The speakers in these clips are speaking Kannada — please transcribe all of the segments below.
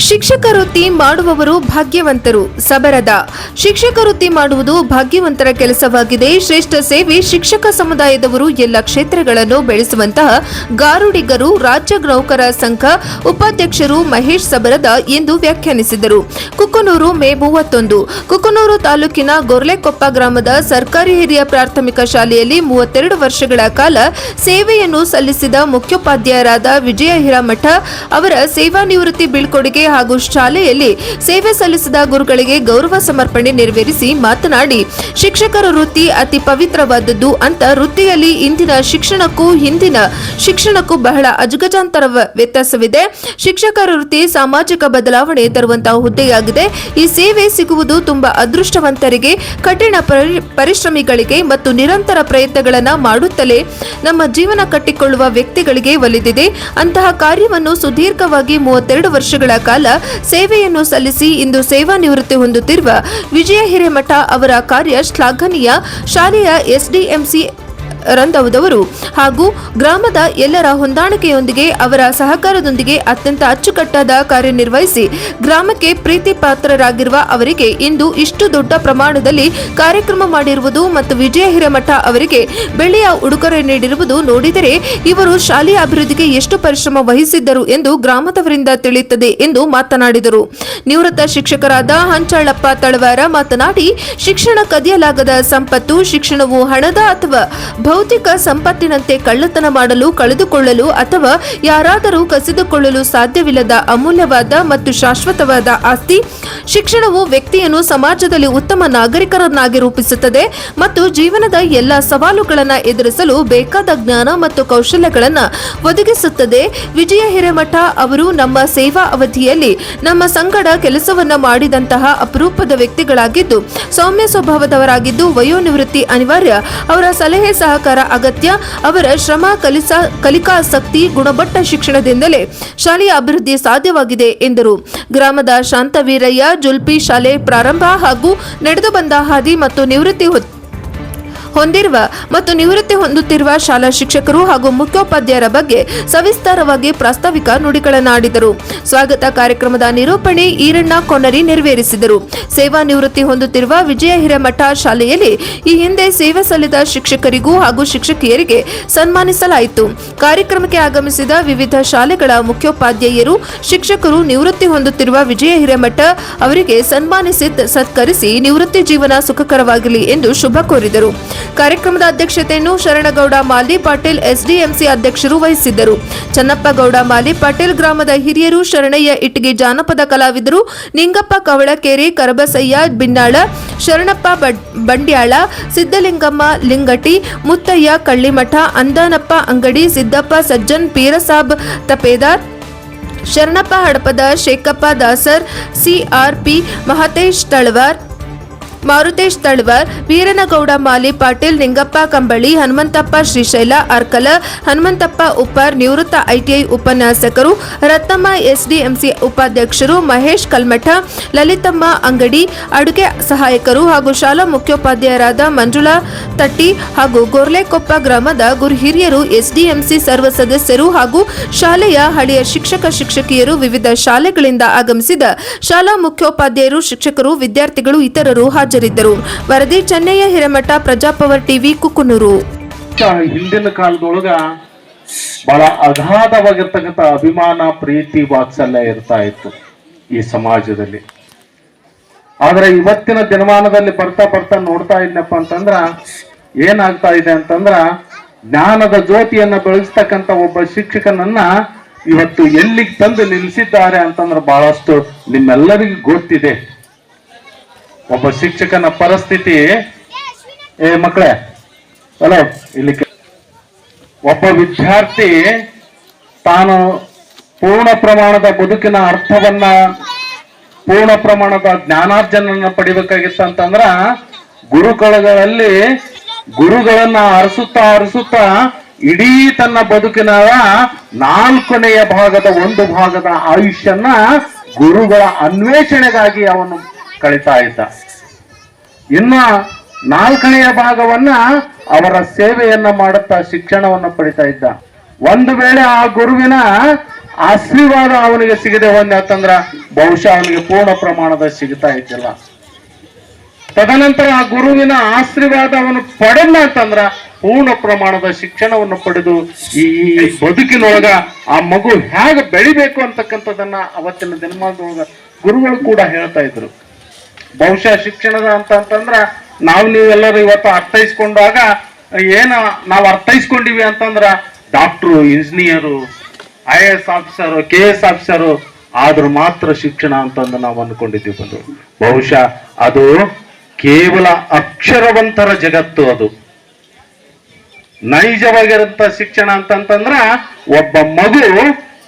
ಶಿಕ್ಷಕ ವೃತ್ತಿ ಮಾಡುವವರು ಭಾಗ್ಯವಂತರು. ಸಬರದ ಶಿಕ್ಷಕ ವೃತ್ತಿ ಮಾಡುವುದು ಭಾಗ್ಯವಂತರ ಕೆಲಸವಾಗಿದೆ. ಶ್ರೇಷ್ಠ ಸೇವೆ ಶಿಕ್ಷಕ ಸಮುದಾಯದವರು ಎಲ್ಲ ಕ್ಷೇತ್ರಗಳನ್ನು ಬೆಳೆಸುವಂತಹ ಗಾರುಡಿಗರು. ರಾಜ್ಯ ನೌಕರ ಸಂಘ ಉಪಾಧ್ಯಕ್ಷರು ಮಹೇಶ್ ಸಬರದ ಎಂದು ವ್ಯಾಖ್ಯಾನಿಸಿದರು. ಕುಕನೂರು ಮೇ 31. ಕುಕನೂರು ತಾಲೂಕಿನ ಗೊರ್ಲೆಕೊಪ್ಪ ಗ್ರಾಮದ ಸರ್ಕಾರಿ ಹಿರಿಯ ಪ್ರಾಥಮಿಕ ಶಾಲೆಯಲ್ಲಿ 32 ವರ್ಷಗಳ ಕಾಲ ಸೇವೆಯನ್ನು ಸಲ್ಲಿಸಿದ ಮುಖ್ಯೋಪಾಧ್ಯಾಯರಾದ ವಿಜಯ ಹಿರೇಮಠ ಅವರ ಸೇವಾ ನಿವೃತ್ತಿ ಬೀಳ್ಕೊಡುಗೆ ಹಾಗೂ ಶಾಲೆಯಲ್ಲಿ ಸೇವೆ ಸಲ್ಲಿಸಿದ ಗುರುಗಳಿಗೆ ಗೌರವ ಸಮರ್ಪಣೆ ನೆರವೇರಿಸಿ ಮಾತನಾಡಿ, ಶಿಕ್ಷಕರ ವೃತ್ತಿ ಅತಿ ಪವಿತ್ರವಾದದ್ದು ಅಂತ. ವೃತ್ತಿಯಲ್ಲಿ ಇಂದಿನ ಶಿಕ್ಷಣಕ್ಕೂ ಹಿಂದಿನ ಶಿಕ್ಷಣಕ್ಕೂ ಬಹಳ ಅಜಗಜಾಂತರ ವ್ಯತ್ಯಾಸವಿದೆ. ಶಿಕ್ಷಕರ ವೃತ್ತಿ ಸಾಮಾಜಿಕ ಬದಲಾವಣೆ ತರುವಂತಹ ಹುದ್ದೆಯಾಗಿದೆ. ಈ ಸೇವೆ ಸಿಗುವುದು ತುಂಬಾ ಅದೃಷ್ಟವಂತರಿಗೆ, ಕಠಿಣ ಪರಿಶ್ರಮಿಗಳಿಗೆ ಮತ್ತು ನಿರಂತರ ಪ್ರಯತ್ನಗಳನ್ನು ಮಾಡುತ್ತಲೇ ನಮ್ಮ ಜೀವನ ಕಟ್ಟಿಕೊಳ್ಳುವ ವ್ಯಕ್ತಿಗಳಿಗೆ ಒಲಿದಿದೆ. ಅಂತಹ ಕಾರ್ಯವನ್ನು ಸುದೀರ್ಘವಾಗಿ 32 ವರ್ಷಗಳ ಕಾಲ ಸೇವೆಯನ್ನು ಸಲ್ಲಿಸಿ ಇಂದು ಸೇವಾ ನಿವೃತ್ತಿ ಹೊಂದುತ್ತಿರುವ ವಿಜಯ ಹಿರೇಮಠ ಅವರ ಕಾರ್ಯ ಶ್ಲಾಘನೀಯ. ಶಾಲೆಯ ಎಸ್ಡಿಎಂಸಿ ರಂಧದವರು ಹಾಗೂ ಗ್ರಾಮದ ಎಲ್ಲರ ಹೊಂದಾಣಿಕೆಯೊಂದಿಗೆ ಅವರ ಸಹಕಾರದೊಂದಿಗೆ ಅತ್ಯಂತ ಅಚ್ಚುಕಟ್ಟಾದ ಕಾರ್ಯನಿರ್ವಹಿಸಿ ಗ್ರಾಮಕ್ಕೆ ಪ್ರೀತಿ ಪಾತ್ರರಾಗಿರುವ ಅವರಿಗೆ ಇಂದು ಇಷ್ಟು ದೊಡ್ಡ ಪ್ರಮಾಣದಲ್ಲಿ ಕಾರ್ಯಕ್ರಮ ಮಾಡಿರುವುದು ಮತ್ತು ವಿಜಯ ಹಿರೇಮಠ ಅವರಿಗೆ ಬೆಳ್ಳಿಯ ಉಡುಗೊರೆ ನೀಡಿರುವುದು ನೋಡಿದರೆ ಇವರು ಶಾಲೆಯ ಅಭಿವೃದ್ಧಿಗೆ ಎಷ್ಟು ಪರಿಶ್ರಮ ವಹಿಸಿದ್ದರು ಎಂದು ಗ್ರಾಮದವರಿಂದ ತಿಳಿಯುತ್ತದೆ ಎಂದು ಮಾತನಾಡಿದರು. ನಿವೃತ್ತ ಶಿಕ್ಷಕರಾದ ಹಂಚಾಳಪ್ಪ ತಳವಾರ ಮಾತನಾಡಿ, ಶಿಕ್ಷಣ ಕದಿಯಲಾಗದ ಸಂಪತ್ತು. ಶಿಕ್ಷಣವು ಹಣದ ಅಥವಾ ಭೌತಿಕ ಸಂಪತ್ತಿನಂತೆ ಕಳ್ಳತನ ಮಾಡಲು, ಕಳೆದುಕೊಳ್ಳಲು ಅಥವಾ ಯಾರಾದರೂ ಕಸಿದುಕೊಳ್ಳಲು ಸಾಧ್ಯವಿಲ್ಲದ ಅಮೂಲ್ಯವಾದ ಮತ್ತು ಶಾಶ್ವತವಾದ ಆಸ್ತಿ. ಶಿಕ್ಷಣವು ವ್ಯಕ್ತಿಯನ್ನು ಸಮಾಜದಲ್ಲಿ ಉತ್ತಮ ನಾಗರಿಕರನ್ನಾಗಿ ರೂಪಿಸುತ್ತದೆ ಮತ್ತು ಜೀವನದ ಎಲ್ಲ ಸವಾಲುಗಳನ್ನು ಎದುರಿಸಲು ಬೇಕಾದ ಜ್ಞಾನ ಮತ್ತು ಕೌಶಲ್ಯಗಳನ್ನು ಒದಗಿಸುತ್ತದೆ. ವಿಜಯ ಹಿರೇಮಠ ಅವರು ನಮ್ಮ ಸೇವಾ ಅವಧಿಯಲ್ಲಿ ನಮ್ಮ ಸಂಗಡ ಕೆಲಸವನ್ನ ಮಾಡಿದಂತಹ ಅಪರೂಪದ ವ್ಯಕ್ತಿಗಳಾಗಿದ್ದು, ಸೌಮ್ಯ ಸ್ವಭಾವದವರಾಗಿದ್ದು, ವಯೋನಿವೃತ್ತಿ ಅನಿವಾರ್ಯ. ಅವರ ಸಲಹೆ ಸಹಕಾರ ಅಗತ್ಯ. ಅವರ ಶ್ರಮ, ಕಲಿಕಾಸಕ್ತಿ, ಗುಣಮಟ್ಟ ಶಿಕ್ಷಣದಿಂದಲೇ ಶಾಲೆಯ ಅಭಿವೃದ್ಧಿ ಸಾಧ್ಯವಾಗಿದೆ ಎಂದರು. ಗ್ರಾಮದ ಶಾಂತವೀರಯ್ಯ ಜುಲ್ಪಿ ಶಾಲೆ ಪ್ರಾರಂಭ ಹಾಗೂ ನಡೆದು ಬಂದ ಹಾದಿ ಮತ್ತು ನಿವೃತ್ತಿ ಹೊಂದುತ್ತಿರುವ ಶಾಲಾ ಶಿಕ್ಷಕರು ಹಾಗೂ ಮುಖ್ಯೋಪಾಧ್ಯಾಯರ ಬಗ್ಗೆ ಸವಿಸ್ತಾರವಾಗಿ ಪ್ರಾಸ್ತಾವಿಕ ನುಡಿಗಳನ್ನಾಡಿದರು. ಸ್ವಾಗತ ಕಾರ್ಯಕ್ರಮದ ನಿರೂಪಣೆ ಈರಣ್ಣ ಕೊನರಿ ನೆರವೇರಿಸಿದರು. ಸೇವಾ ನಿವೃತ್ತಿ ಹೊಂದುತ್ತಿರುವ ವಿಜಯ ಹಿರೇಮಠ ಶಾಲೆಯಲ್ಲಿ ಈ ಹಿಂದೆ ಸೇವೆ ಸಲ್ಲಿದ ಶಿಕ್ಷಕರಿಗೂ ಹಾಗೂ ಶಿಕ್ಷಕಿಯರಿಗೆ ಸನ್ಮಾನಿಸಲಾಯಿತು. ಕಾರ್ಯಕ್ರಮಕ್ಕೆ ಆಗಮಿಸಿದ ವಿವಿಧ ಶಾಲೆಗಳ ಮುಖ್ಯೋಪಾಧ್ಯಾಯರು, ಶಿಕ್ಷಕರು ನಿವೃತ್ತಿ ಹೊಂದುತ್ತಿರುವ ವಿಜಯ ಹಿರೇಮಠ ಅವರಿಗೆ ಸನ್ಮಾನಿಸಿ ಸತ್ಕರಿಸಿ ನಿವೃತ್ತಿ ಜೀವನ ಸುಖಕರವಾಗಲಿ ಎಂದು ಶುಭ ಕೋರಿದರು. ಕಾರ್ಯಕ್ರಮದ ಅಧ್ಯಕ್ಷತೆಯನ್ನು ಶರಣಗೌಡ ಮಾಲಿ ಪಾಟೀಲ್ ಎಸ್ಡಿಎಂಸಿ ಅಧ್ಯಕ್ಷರು ವಹಿಸಿದ್ದರು. ಚನ್ನಪ್ಪಗೌಡ ಮಾಲಿ ಪಾಟೀಲ್, ಗ್ರಾಮದ ಹಿರಿಯರು, ಶರಣಯ್ಯ ಇಟ್ಗಿ ಜಾನಪದ ಕಲಾವಿದರು, ನಿಂಗಪ್ಪ ಕವಳಕೆರೆ, ಕರಬಸಯ್ಯ ಬಿನ್ನಾಳ, ಶರಣಪ್ಪ ಬಂಡ್ಯಾಳ, ಸಿದ್ದಲಿಂಗಮ್ಮ ಲಿಂಗಟಿ, ಮುತ್ತಯ್ಯ ಕಳ್ಳಿಮಠ, ಅಂದಾನಪ್ಪ ಅಂಗಡಿ, ಸಿದ್ದಪ್ಪ ಸಜ್ಜನ್, ಪೀರಸಾಬ್ ತಪೇದಾರ್, ಶರಣಪ್ಪ ಹಡಪದ, ಶೇಖಪ್ಪ ದಾಸರ್, ಸಿಆರ್ಪಿ ಮಾರುತೇಶ್ ತಳವಾರ್, ವೀರನಗೌಡ ಮಾಲಿ ಪಾಟೀಲ್, ನಿಂಗಪ್ಪ ಕಂಬಳಿ, ಹನುಮಂತಪ್ಪ ಶ್ರೀಶೈಲ ಅರ್ಕಲ, ಹನುಮಂತಪ್ಪ ಉಪ್ಪಾರ್, ನಿವೃತ್ತ ಐಟಿಐ ಉಪನ್ಯಾಸಕರು, ರತ್ನಮ್ಮ ಎಸ್ಡಿಎಂಸಿ ಉಪಾಧ್ಯಕ್ಷರು, ಮಹೇಶ್ ಕಲ್ಮಠ, ಲಲಿತಮ್ಮ ಅಂಗಡಿ, ಅಡುಗೆ ಸಹಾಯಕರು ಹಾಗೂ ಶಾಲಾ ಮುಖ್ಯೋಪಾಧ್ಯಾಯರಾದ ಮಂಜುಳಾ ತಟ್ಟಿ ಹಾಗೂ ಗೊರ್ಲೆಕೊಪ್ಪ ಗ್ರಾಮದ ಹಿರಿಯರು, ಎಸ್ಡಿಎಂಸಿ ಸರ್ವ ಸದಸ್ಯರು ಹಾಗೂ ಶಾಲೆಯ ಹಳೆಯ ಶಿಕ್ಷಕಿಯರು, ವಿವಿಧ ಶಾಲೆಗಳಿಂದ ಆಗಮಿಸಿದ ಶಾಲಾ ಮುಖ್ಯೋಪಾಧ್ಯಾಯರು, ಶಿಕ್ಷಕರು, ವಿದ್ಯಾರ್ಥಿಗಳು ಇತರರು ಹಾಜರಿದ್ದರು. ವರದಿ ಚೆನ್ನಯ್ಯ ಹಿರೇಮಠ, ಪ್ರಜಾಪವರ್ ಟಿವಿ, ಕುಕನೂರು. ಹಿಂದಿನ ಕಾಲದೊಳಗ ಬಹಳ ಅಗಾಧವಾಗಿರ್ತಕ್ಕಂಥ ಅಭಿಮಾನ, ಪ್ರೀತಿ, ವಾತ್ಸಲ್ಯ ಇರ್ತಾ ಇತ್ತು ಈ ಸಮಾಜದಲ್ಲಿ. ಆದ್ರೆ ಇವತ್ತಿನ ದಿನಮಾನದಲ್ಲಿ ಬರ್ತಾ ನೋಡ್ತಾ ಇದ್ನಪ್ಪ ಅಂತಂದ್ರ ಏನಾಗ್ತಾ ಇದೆ ಅಂತಂದ್ರ, ಜ್ಞಾನದ ಜ್ಯೋತಿಯನ್ನ ಬೆಳೆಸ್ತಕ್ಕಂಥ ಒಬ್ಬ ಶಿಕ್ಷಕನನ್ನ ಇವತ್ತು ಎಲ್ಲಿಗೆ ತಂದು ನಿಲ್ಲಿಸಿದ್ದಾರೆ ಅಂತಂದ್ರೆ ಬಹಳಷ್ಟು ನಿಮ್ಮೆಲ್ಲರಿಗೂ ಗೊತ್ತಿದೆ. ಒಬ್ಬ ಶಿಕ್ಷಕನ ಪರಿಸ್ಥಿತಿ, ಮಕ್ಕಳೇ ಅಲೋ ಇಲ್ಲಿ, ಒಬ್ಬ ವಿದ್ಯಾರ್ಥಿ ತಾನು ಪೂರ್ಣ ಪ್ರಮಾಣದ ಬದುಕಿನ ಅರ್ಥವನ್ನ, ಪೂರ್ಣ ಪ್ರಮಾಣದ ಜ್ಞಾನಾರ್ಜನ ಪಡಿಬೇಕಾಗಿತ್ತಂತಂದ್ರ ಗುರುಗಳನ್ನ ಅರಸುತ್ತಾ ಇಡೀ ತನ್ನ ಬದುಕಿನ 4ನೇ ಭಾಗದ 1 ಭಾಗದ ಆಯುಷ್ಯನ್ನ ಗುರುಗಳ ಅನ್ವೇಷಣೆಗಾಗಿ ಅವನು ಕಳೀತಾ ಇದ್ದ. ಇನ್ನ 4ನೇ ಭಾಗವನ್ನ ಅವರ ಸೇವೆಯನ್ನ ಮಾಡುತ್ತಾ ಶಿಕ್ಷಣವನ್ನು ಪಡಿತಾ ಇದ್ದ. ಒಂದು ವೇಳೆ ಆ ಗುರುವಿನ ಆಶೀರ್ವಾದ ಅವನಿಗೆ ಸಿಗದೆ ಹೋದ್ನಂತಂದ್ರ ಬಹುಶಃ ಅವನಿಗೆ ಪೂರ್ಣ ಪ್ರಮಾಣದ ಸಿಗ್ತಾ ಇದ್ದಿಲ್ಲ. ತದನಂತರ ಆ ಗುರುವಿನ ಆಶೀರ್ವಾದ ಅವನು ಪಡೆದ ಅಂತಂದ್ರ ಪೂರ್ಣ ಪ್ರಮಾಣದ ಶಿಕ್ಷಣವನ್ನು ಪಡೆದು ಈ ಬದುಕಿನೊಳಗ ಆ ಮಗು ಹೇಗೆ ಬೆಳಿಬೇಕು ಅಂತಕ್ಕಂಥದನ್ನ ಅವತ್ತಿನ ದಿನಮಾನದೊಳಗ ಗುರುಗಳು ಕೂಡ ಹೇಳ್ತಾ ಇದ್ರು. ಬಹುಶಃ ಶಿಕ್ಷಣದ ಅಂತಂದ್ರ ನೀವೆಲ್ಲರೂ ಇವತ್ತು ಅರ್ಥೈಸ್ಕೊಂಡಾಗ ನಾವು ಅರ್ಥೈಸ್ಕೊಂಡಿವಿ ಅಂತಂದ್ರ doctor, engineer, IAS officer, KS officer ಆದ್ರೂ ಮಾತ್ರ ಶಿಕ್ಷಣ ಅಂತಂದು ನಾವು ಅನ್ಕೊಂಡಿದ್ದೀವಿ. ಬಂದು ಬಹುಶಃ ಅದು ಕೇವಲ ಅಕ್ಷರವಂತರ ಜಗತ್ತು. ಅದು ನೈಜವಾಗಿರಂತ ಶಿಕ್ಷಣ ಅಂತಂತಂದ್ರ ಒಬ್ಬ ಮಗು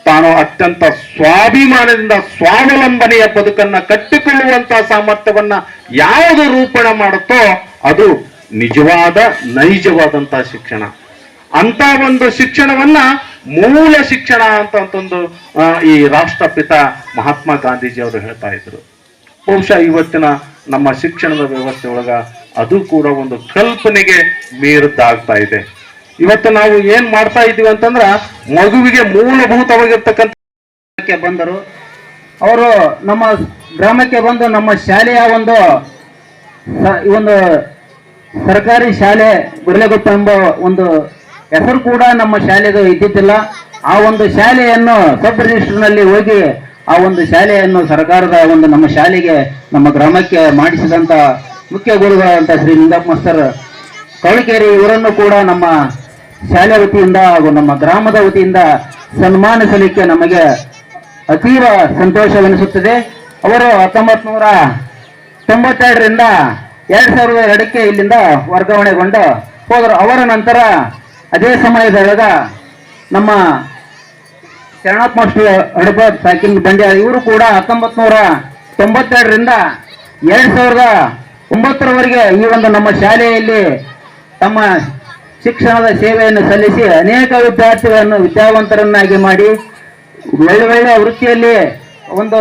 ತಾನು ಅತ್ಯಂತ ಸ್ವಾಭಿಮಾನದಿಂದ ಸ್ವಾವಲಂಬನೆಯ ಬದುಕನ್ನ ಕಟ್ಟಿಕೊಳ್ಳುವಂತಹ ಸಾಮರ್ಥ್ಯವನ್ನ ಯಾವುದು ರೂಪಣೆ ಮಾಡುತ್ತೋ ಅದು ನಿಜವಾದ ನೈಜವಾದಂತಹ ಶಿಕ್ಷಣ. ಅಂತ ಒಂದು ಶಿಕ್ಷಣವನ್ನ ಮೂಲ ಶಿಕ್ಷಣ ಅಂತಂದು ಈ ರಾಷ್ಟ್ರಪಿತ ಮಹಾತ್ಮ ಗಾಂಧೀಜಿ ಅವರು ಹೇಳ್ತಾ ಇದ್ರು. ಬಹುಶಃ ಇವತ್ತಿನ ನಮ್ಮ ಶಿಕ್ಷಣದ ವ್ಯವಸ್ಥೆ ಒಳಗ ಅದು ಕೂಡ ಒಂದು ಕಲ್ಪನೆಗೆ ಮೀರಿದ್ದಾಗ್ತಾ ಇದೆ. ಇವತ್ತು ನಾವು ಏನ್ ಮಾಡ್ತಾ ಇದ್ದೀವಿ ಅಂತಂದ್ರ ಮಗುವಿಗೆ ಮೂಲಭೂತವಾಗಿರ್ತಕ್ಕಂಥ ಬಂದರು. ಅವರು ನಮ್ಮ ಗ್ರಾಮಕ್ಕೆ ಬಂದು ನಮ್ಮ ಶಾಲೆಯ ಒಂದು ಸರ್ಕಾರಿ ಶಾಲೆ ಗುರ್ಲೆಗುಪ್ಪ ಎಂಬ ಒಂದು ಹೆಸರು ಕೂಡ ನಮ್ಮ ಶಾಲೆದು ಇದ್ದಿದ್ದಿಲ್ಲ. ಆ ಒಂದು ಶಾಲೆಯನ್ನು ಸಬ್ ರಿಜಿಸ್ಟರ್ನಲ್ಲಿ ಹೋಗಿ ಆ ಒಂದು ಶಾಲೆಯನ್ನು ಸರ್ಕಾರದ ಒಂದು ನಮ್ಮ ಶಾಲೆಗೆ ನಮ್ಮ ಗ್ರಾಮಕ್ಕೆ ಮಾಡಿಸಿದಂತ ಮುಖ್ಯ ಗುರುಗಳಂತ ಶ್ರೀ ನಿಂಗಪ್ಪ ಮಾಸ್ತರ್ ಕವಳಿಕೇರಿ ಇವರನ್ನು ಕೂಡ ನಮ್ಮ ಶಾಲೆ ವತಿಯಿಂದ ಹಾಗೂ ನಮ್ಮ ಗ್ರಾಮದ ವತಿಯಿಂದ ಸನ್ಮಾನಿಸಲಿಕ್ಕೆ ನಮಗೆ ಅತೀವ ಸಂತೋಷವೆನಿಸುತ್ತದೆ. ಅವರು 1992ರಿಂದ 2002ಕ್ಕೆ ಇಲ್ಲಿಂದ ವರ್ಗಾವಣೆಗೊಂಡು ಹೋದರು. ಅವರ ನಂತರ ಅದೇ ಸಮಯದೊಳಗ ನಮ್ಮ ಶರಣಪ್ಪ ಮಾಸ್ಟರ್ ಹಡಪದ್ ಸಾಕಿನ್ ಬಂಡ್ಯ ಇವರು ಕೂಡ 1992ರಿಂದ 2009ರವರೆಗೆ ಈ ಒಂದು ನಮ್ಮ ಶಾಲೆಯಲ್ಲಿ ತಮ್ಮ ಶಿಕ್ಷಣದ ಸೇವೆಯನ್ನು ಸಲ್ಲಿಸಿ ಅನೇಕ ವಿದ್ಯಾರ್ಥಿಗಳನ್ನು ವಿದ್ಯಾವಂತರನ್ನಾಗಿ ಮಾಡಿ ಒಳ್ಳೆ ವೃತ್ತಿಯಲ್ಲಿ ಒಂದು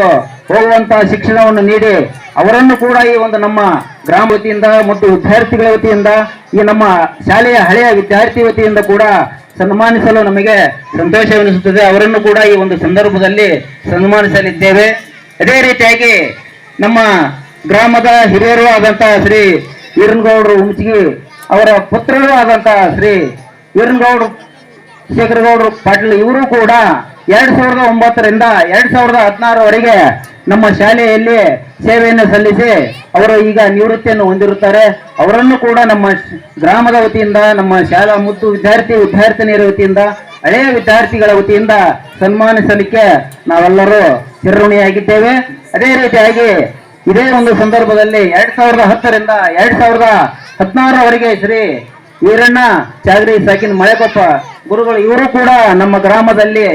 ಹೋಗುವಂತಹ ಶಿಕ್ಷಣವನ್ನು ನೀಡಿ ಅವರನ್ನು ಕೂಡ ಈ ಒಂದು ನಮ್ಮ ಗ್ರಾಮ ವತಿಯಿಂದ ಮತ್ತು ವಿದ್ಯಾರ್ಥಿಗಳ ವತಿಯಿಂದ ಈ ನಮ್ಮ ಶಾಲೆಯ ಹಳೆಯ ವಿದ್ಯಾರ್ಥಿ ವತಿಯಿಂದ ಕೂಡ ಸನ್ಮಾನಿಸಲು ನಮಗೆ ಸಂತೋಷವೆನಿಸುತ್ತದೆ. ಅವರನ್ನು ಕೂಡ ಈ ಒಂದು ಸಂದರ್ಭದಲ್ಲಿ ಸನ್ಮಾನಿಸಲಿದ್ದೇವೆ. ಅದೇ ರೀತಿಯಾಗಿ ನಮ್ಮ ಗ್ರಾಮದ ಹಿರಿಯರು ಆದಂತಹ ಶ್ರೀ ವೀರನಗೌಡರು ಹುಮ್ಚಿಗಿ ಅವರ ಪುತ್ರರು ಆದಂತಹ ಶ್ರೀ ವೀರನಗೌಡರು ಶೇಖರಗೌಡರು ಪಾಟೀಲ್ ಇವರು ಕೂಡ 2009ರಿಂದ 2016ರವರೆಗೆ ನಮ್ಮ ಶಾಲೆಯಲ್ಲಿ ಸೇವೆಯನ್ನು ಸಲ್ಲಿಸಿ ಅವರು ಈಗ ನಿವೃತ್ತಿಯನ್ನು ಹೊಂದಿರುತ್ತಾರೆ. ಅವರನ್ನು ಕೂಡ ನಮ್ಮ ಗ್ರಾಮದ ವತಿಯಿಂದ ನಮ್ಮ ಶಾಲಾ ಮುದ್ದು ವಿದ್ಯಾರ್ಥಿನಿಯರ ವತಿಯಿಂದ ಹಳೆಯ ವಿದ್ಯಾರ್ಥಿಗಳ ವತಿಯಿಂದ ಸನ್ಮಾನಿಸಲಿಕ್ಕೆ ನಾವೆಲ್ಲರೂ ಚಿರಋಣಿಯಾಗಿದ್ದೇವೆ. ಅದೇ ರೀತಿಯಾಗಿ ಇದೇ ಒಂದು ಸಂದರ್ಭದಲ್ಲಿ 2010ರಿಂದ 2016ರವರೆಗೆ ಶ್ರೀ ವೀರಣ್ಣ ಚಾಗರಿ ಸಾಕಿನ ಮಳೆಕೊಪ್ಪ ಗುರುಗಳು ಇವರು ಕೂಡ ನಮ್ಮ ಗ್ರಾಮದಲ್ಲಿ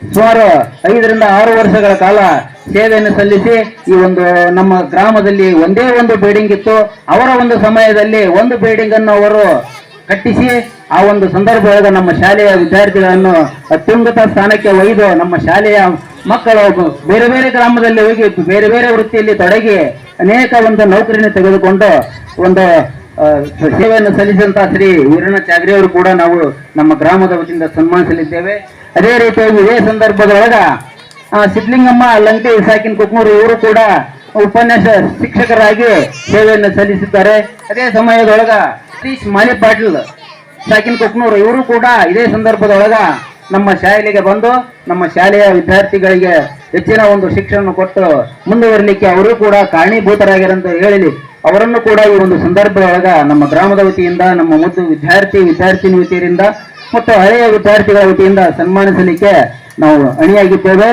ಸುಮಾರು 5ರಿಂದ 6 ವರ್ಷಗಳ ಕಾಲ ಸೇವೆಯನ್ನು ಸಲ್ಲಿಸಿ ಈ ಒಂದು ನಮ್ಮ ಗ್ರಾಮದಲ್ಲಿ ಒಂದೇ ಒಂದು ಬಿಲ್ಡಿಂಗ್ ಇತ್ತು. ಅವರ ಒಂದು ಸಮಯದಲ್ಲಿ ಒಂದು ಬಿಲ್ಡಿಂಗ್ ಅನ್ನು ಅವರು ಕಟ್ಟಿಸಿ ಆ ಒಂದು ಸಂದರ್ಭದೊಳಗೆ ನಮ್ಮ ಶಾಲೆಯ ವಿದ್ಯಾರ್ಥಿಗಳನ್ನು ಅತ್ಯುನ್ನತ ಸ್ಥಾನಕ್ಕೆ ಒಯ್ದು ನಮ್ಮ ಶಾಲೆಯ ಮಕ್ಕಳು ಬೇರೆ ಬೇರೆ ಗ್ರಾಮದಲ್ಲಿ ಹೋಗಿ ಬೇರೆ ಬೇರೆ ವೃತ್ತಿಯಲ್ಲಿ ತೊಡಗಿ ಅನೇಕ ಒಂದು ನೌಕರಿಯನ್ನು ತೆಗೆದುಕೊಂಡು ಒಂದು ಸೇವೆಯನ್ನು ಸಲ್ಲಿಸಿದಂತಹ ಶ್ರೀ ವೀರಣ್ಣ ಚಾಗರಿ ಅವರು ಕೂಡ ನಾವು ನಮ್ಮ ಗ್ರಾಮದ ವತಿಯಿಂದ ಸನ್ಮಾನಿಸಲಿದ್ದೇವೆ. ಅದೇ ರೀತಿಯಾಗಿ ಇದೇ ಸಂದರ್ಭದೊಳಗ ಸಿದ್ಲಿಂಗಮ್ಮ ಲಂಕೆ ಸಾಕಿನ ಕುಕ್ನೂರು ಇವರು ಕೂಡ ಉಪನ್ಯಾಸ ಶಿಕ್ಷಕರಾಗಿ ಸೇವೆಯನ್ನು ಸಲ್ಲಿಸಿದ್ದಾರೆ. ಅದೇ ಸಮಯದೊಳಗ ಸತೀಶ್ ಮಾಲಿ ಪಾಟೀಲ್ ಸಾಕಿನ ಕುಕ್ನೂರು ಇವರು ಕೂಡ ಇದೇ ಸಂದರ್ಭದೊಳಗ ನಮ್ಮ ಶಾಲೆಗೆ ಬಂದು ನಮ್ಮ ಶಾಲೆಯ ವಿದ್ಯಾರ್ಥಿಗಳಿಗೆ ಹೆಚ್ಚಿನ ಒಂದು ಶಿಕ್ಷಣ ಕೊಟ್ಟು ಮುಂದುವರಲಿಕ್ಕೆ ಅವರು ಕೂಡ ಕಾರಣೀಭೂತರಾಗಿರಂತ ಹೇಳಿ ಅವರನ್ನು ಕೂಡ ಈ ಒಂದು ಸಂದರ್ಭದೊಳಗ ನಮ್ಮ ಗ್ರಾಮದ ವತಿಯಿಂದ ನಮ್ಮ ಮುದ್ದು ವಿದ್ಯಾರ್ಥಿನಿ ವತಿಯಿಂದ ಮತ್ತು ಹಳೆಯ ವಿದ್ಯಾರ್ಥಿಗಳ ವತಿಯಿಂದ ಸನ್ಮಾನಿಸಲಿಕ್ಕೆ ನಾವು ಅಣಿಯಾಗಿದ್ದೇವೆ.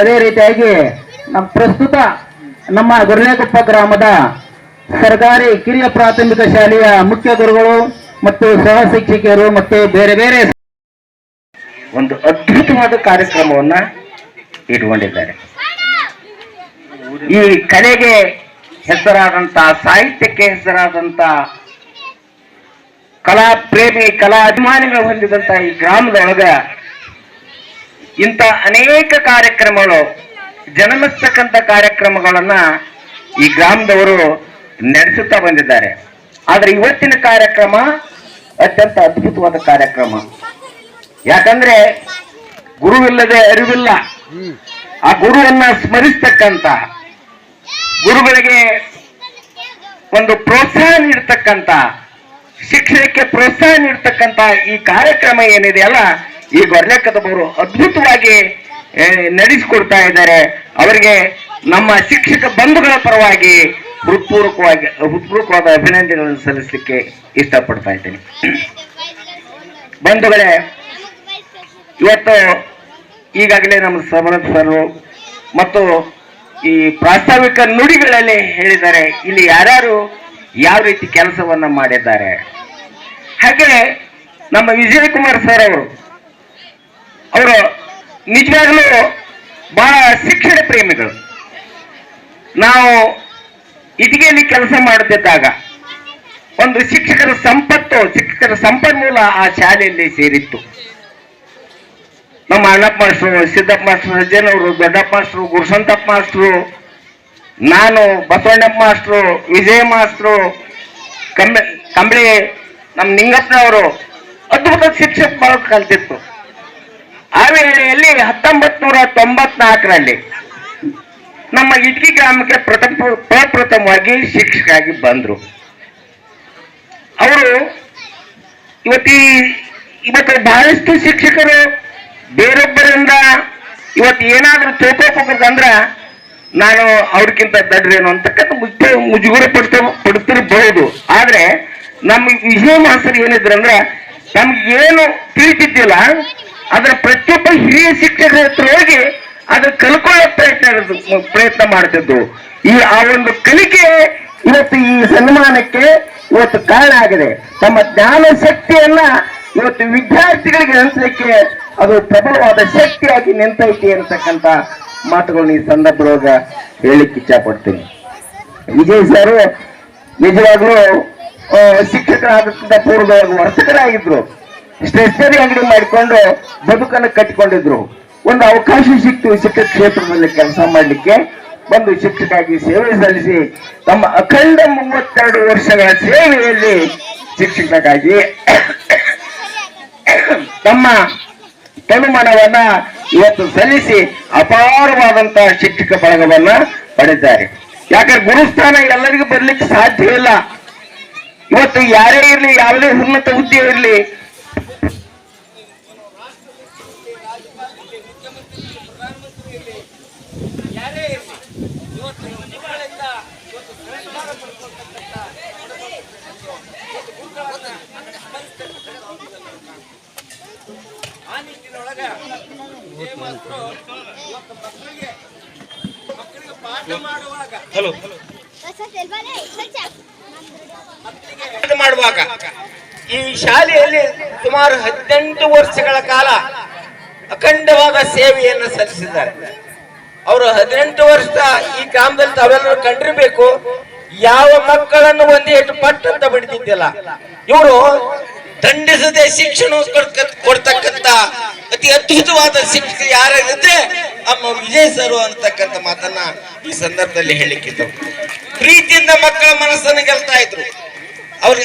ಅದೇ ರೀತಿಯಾಗಿ ಪ್ರಸ್ತುತ ನಮ್ಮ ಗುರ್ಲೆಕೊಪ್ಪ ಗ್ರಾಮದ ಸರ್ಕಾರಿ ಕಿರಿಯ ಪ್ರಾಥಮಿಕ ಶಾಲೆಯ ಮುಖ್ಯ ಗುರುಗಳು ಮತ್ತು ಸಹ ಶಿಕ್ಷಕಿಯರು ಮತ್ತು ಬೇರೆ ಬೇರೆ ಒಂದು ಅದ್ಭುತವಾದ ಕಾರ್ಯಕ್ರಮವನ್ನ ಇಟ್ಕೊಂಡಿದ್ದಾರೆ. ಈ ಕಲೆಗೆ ಹೆಸರಾದಂತ, ಸಾಹಿತ್ಯಕ್ಕೆ ಹೆಸರಾದಂತ, ಕಲಾ ಪ್ರೇಮಿ ಕಲಾ ಅಭಿಮಾನಿಗಳು ಹೊಂದಿದಂತ ಈ ಗ್ರಾಮದೊಳಗ ಇಂಥ ಅನೇಕ ಕಾರ್ಯಕ್ರಮಗಳು ಜನ್ಮಿಸ್ತಕ್ಕಂಥ ಕಾರ್ಯಕ್ರಮಗಳನ್ನ ಈ ಗ್ರಾಮದವರು ನಡೆಸುತ್ತಾ ಬಂದಿದ್ದಾರೆ. ಆದ್ರೆ ಇವತ್ತಿನ ಕಾರ್ಯಕ್ರಮ ಅತ್ಯಂತ ಅದ್ಭುತವಾದ ಕಾರ್ಯಕ್ರಮ. ಯಾಕಂದ್ರೆ ಗುರುವಿಲ್ಲದೆ ಅರಿವಿಲ್ಲ. ಆ ಗುರುವನ್ನ ಸ್ಮರಿಸ್ತಕ್ಕಂತ, ಗುರುಗಳಿಗೆ ಒಂದು ಪ್ರೋತ್ಸಾಹ ನೀಡ್ತಕ್ಕಂತ, ಶಿಕ್ಷಣಕ್ಕೆ ಪ್ರೋತ್ಸಾಹ ನೀಡ್ತಕ್ಕಂತ ಈ ಕಾರ್ಯಕ್ರಮ ಏನಿದೆಯಲ್ಲ, ಈ ಗೊರ್ಲೆಕದವರು ಅದ್ಭುತವಾಗಿ ನಡೆಸಿಕೊಡ್ತಾ ಇದ್ದಾರೆ. ಅವರಿಗೆ ನಮ್ಮ ಶಿಕ್ಷಕ ಬಂಧುಗಳ ಪರವಾಗಿ ಹೃತ್ಪೂರ್ವಕವಾದ ಅಭಿನಂದನೆಗಳನ್ನು ಸಲ್ಲಿಸಲಿಕ್ಕೆ ಇಷ್ಟಪಡ್ತಾ ಇದ್ದೇನೆ. ಬಂಧುಗಳೇ, ಇವತ್ತು ಈಗಾಗಲೇ ನಮ್ಮ ಸಮರ್ಥ ಸರ್ ಮತ್ತು ಈ ಪ್ರಾಸ್ತಾವಿಕ ನುಡಿಗಳಲ್ಲಿ ಹೇಳಿದ್ದಾರೆ ಇಲ್ಲಿ ಯಾರ್ಯಾರು ಯಾವ ರೀತಿ ಕೆಲಸವನ್ನ ಮಾಡಿದ್ದಾರೆ. ಹಾಗೆ ನಮ್ಮ ವಿಜಯಕುಮಾರ್ ಸರ್ ಅವರು ನಿಜವಾಗ್ಲೂ ಬಹಳ ಶಿಕ್ಷಣ ಪ್ರೇಮಿಗಳು. ನಾವು ಇಟಿಗೆಯಲ್ಲಿ ಕೆಲಸ ಮಾಡುತ್ತಿದ್ದಾಗ ಒಂದು ಶಿಕ್ಷಕರ ಸಂಪನ್ಮೂಲ ಆ ಶಾಲೆಯಲ್ಲಿ ಸೇರಿತ್ತು. ನಮ್ಮ ಅಣ್ಣಪ್ಪ ಮಾಸ್ಟ್ರು, ಸಿದ್ದಪ್ಪ ಮಾಸ್ಟ್ರು, ರಜ್ಜನವರು, ದೊಡ್ಡಪ್ಪ ಮಾಸ್ಟ್ರು, ಗುರುಸಂತಪ್ಪ ಮಾಸ್ಟ್ರು, ನಾನು, ಬಸವಣ್ಣಪ್ಪ ಮಾಸ್ಟ್ರು, ವಿಜಯ ಮಾಸ್ಟ್ರು, ಕಂಬಳಿ ನಮ್ಮ ನಿಂಗಪ್ಪನವರು ಅದ್ಭುತ ಶಿಕ್ಷಕ ಬಹಳ ಕಲ್ತಿತ್ತು. ಆ ವೇಳೆಯಲ್ಲಿ 1994ರಲ್ಲಿ ನಮ್ಮ ಇಟ್ಕಿ ಗ್ರಾಮಕ್ಕೆ ಪ್ರಪ್ರಥಮವಾಗಿ ಶಿಕ್ಷಕರಾಗಿ ಬಂದ್ರು. ಅವರು ಇವತ್ತು ಬಹಳಷ್ಟು ಶಿಕ್ಷಕರು ಬೇರೊಬ್ಬರಿಂದ ಇವತ್ತು ಏನಾದ್ರೂ ಚೌಕೋಪಕ್ಕಂದ್ರ ನಾನು ಅವ್ರಿಗಿಂತ ದಡ್ರೇನು ಅಂತಕ್ಕಂಥ ಮುಜುಗರ ಪಡ್ತಿರಬಹುದು. ಆದ್ರೆ ನಮ್ಮ ವಿಜಯ ಮಾಸ್ತರ್ ಏನಿದ್ರಂದ್ರೆ ನಮ್ಗೆ ಏನು ತಿಳಿತಿದ್ದಿಲ್ಲ ಅದರ ಪ್ರತಿಯೊಬ್ಬ ಹಿರಿಯ ಶಿಕ್ಷಕರ ಹತ್ರ ಹೋಗಿ ಅದನ್ನ ಕಲ್ಕೊಳ್ಳೋ ಪ್ರಯತ್ನ ಮಾಡ್ತಿದ್ದು. ಆ ಒಂದು ಕಲಿಕೆ ಇವತ್ತು ಈ ಸನ್ಮಾನಕ್ಕೆ ಇವತ್ತು ಕಾರಣ ಆಗಿದೆ. ತಮ್ಮ ಜ್ಞಾನ ಶಕ್ತಿಯನ್ನ ಇವತ್ತು ವಿದ್ಯಾರ್ಥಿಗಳಿಗೆ ಹಂಚಲಿಕ್ಕೆ ಅದು ಪ್ರಬಲವಾದ ಶಕ್ತಿಯಾಗಿ ನಿಂತೈತಿ ಅಂತಕ್ಕಂಥ ಮಾತುಗಳನ್ನ ಈ ಸಂದರ್ಭದೊಳಗ ಹೇಳಲಿಕ್ಕೆ ಇಚ್ಛಪಡ್ತೀನಿ. ವಿಜಯ್ ಸರ್ ನಿಜವಾಗ್ಲೂ ಶಿಕ್ಷಕರಾಗಕ್ಕಿಂತ ಪೂರ್ವದೊಳಗೆ ವರ್ತಕರಾಗಿದ್ರು. ಸ್ಟೇಷನರಿ ಅಂಗಡಿ ಮಾಡಿಕೊಂಡು ಬದುಕನ್ನು ಕಟ್ಟಿಕೊಂಡಿದ್ರು. ಒಂದು ಅವಕಾಶ ಸಿಕ್ತು ಶಿಕ್ಷಕ ಕ್ಷೇತ್ರದಲ್ಲಿ ಕೆಲಸ ಮಾಡಲಿಕ್ಕೆ. ಬಂದು ಶಿಕ್ಷಕಾಗಿ ಸೇವೆ ಸಲ್ಲಿಸಿ ತಮ್ಮ ಅಖಂಡ 32 ವರ್ಷಗಳ ಸೇವೆಯಲ್ಲಿ ಶಿಕ್ಷಕರಾಗಿ ತಮ್ಮ ತನುಮನವನ್ನ ಇವತ್ತು ಸಲ್ಲಿಸಿ ಅಪಾರವಾದಂತಹ ಶಿಕ್ಷಕ ಬಳಗವನ್ನ ಪಡೆದಿದ್ದಾರೆ. ಯಾಕಂದ್ರೆ ಗುರುಸ್ಥಾನ ಎಲ್ಲರಿಗೂ ಬರ್ಲಿಕ್ಕೆ ಸಾಧ್ಯ ಇಲ್ಲ. ಇವತ್ತು ಯಾರೇ ಇರಲಿ, ಯಾವುದೇ ಉನ್ನತ ಹುದ್ದೆ ಇರಲಿ, ಮಾಡುವಾಗ ಈ ಶಾಲೆಯಲ್ಲಿ ಸುಮಾರು 18 ವರ್ಷಗಳ ಕಾಲ ಅಖಂಡವಾದ ಸೇವೆಯನ್ನು ಸಲ್ಲಿಸಿದ್ದಾರೆ. ಅವರು 18 ವರ್ಷ ಈ ಗ್ರಾಮದಲ್ಲಿ ತಾವೆಲ್ಲರೂ ಕಂಡಿರ್ಬೇಕು. ಯಾವ ಮಕ್ಕಳನ್ನು ಒಂದೇಟು ಪಟ್ಟು ಅಂತ ಬಿಡ್ತಿದ್ದಿಲ್ಲ. ಇವರು ದಂಡಿಸದೆ ಶಿಕ್ಷಣ ಕೊಡ್ತಕ್ಕಂತ ಅತಿ ಅದ್ಭುತವಾದ ಶಿಕ್ಷಕ ಯಾರಿದ್ರೆ ಅಮ್ಮ ವಿಜಯ್ ಸರ್ ಅಂತಕ್ಕಂಥ ಮಾತನ್ನ ಈ ಸಂದರ್ಭದಲ್ಲಿ ಹೇಳಿಕ್ಕಿದ್ರು. ಪ್ರೀತಿಯಿಂದ ಮಕ್ಕಳ ಮನಸ್ಸನ್ನು ಗೆಲ್ತಾ ಇದ್ರು. ಅವ್ರಿಗೆ